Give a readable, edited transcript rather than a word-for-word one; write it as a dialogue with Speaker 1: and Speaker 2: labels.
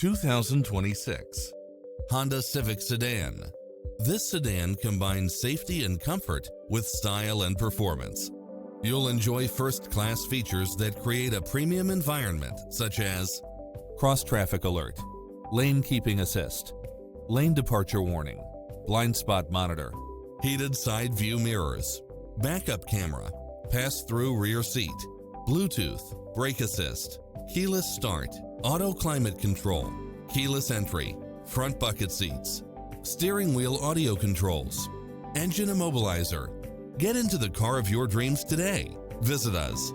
Speaker 1: 2026 Honda Civic Sedan. This sedan combines safety and comfort with style and performance. You'll enjoy first-class features that create a premium environment, such as cross-traffic alert, lane keeping assist, lane departure warning, blind spot monitor, heated side view mirrors, backup camera, pass-through rear seat, Bluetooth, brake assist, keyless start, auto climate control, keyless entry, front bucket seats, steering wheel audio controls, engine immobilizer. Get into the car of your dreams today. Visit us.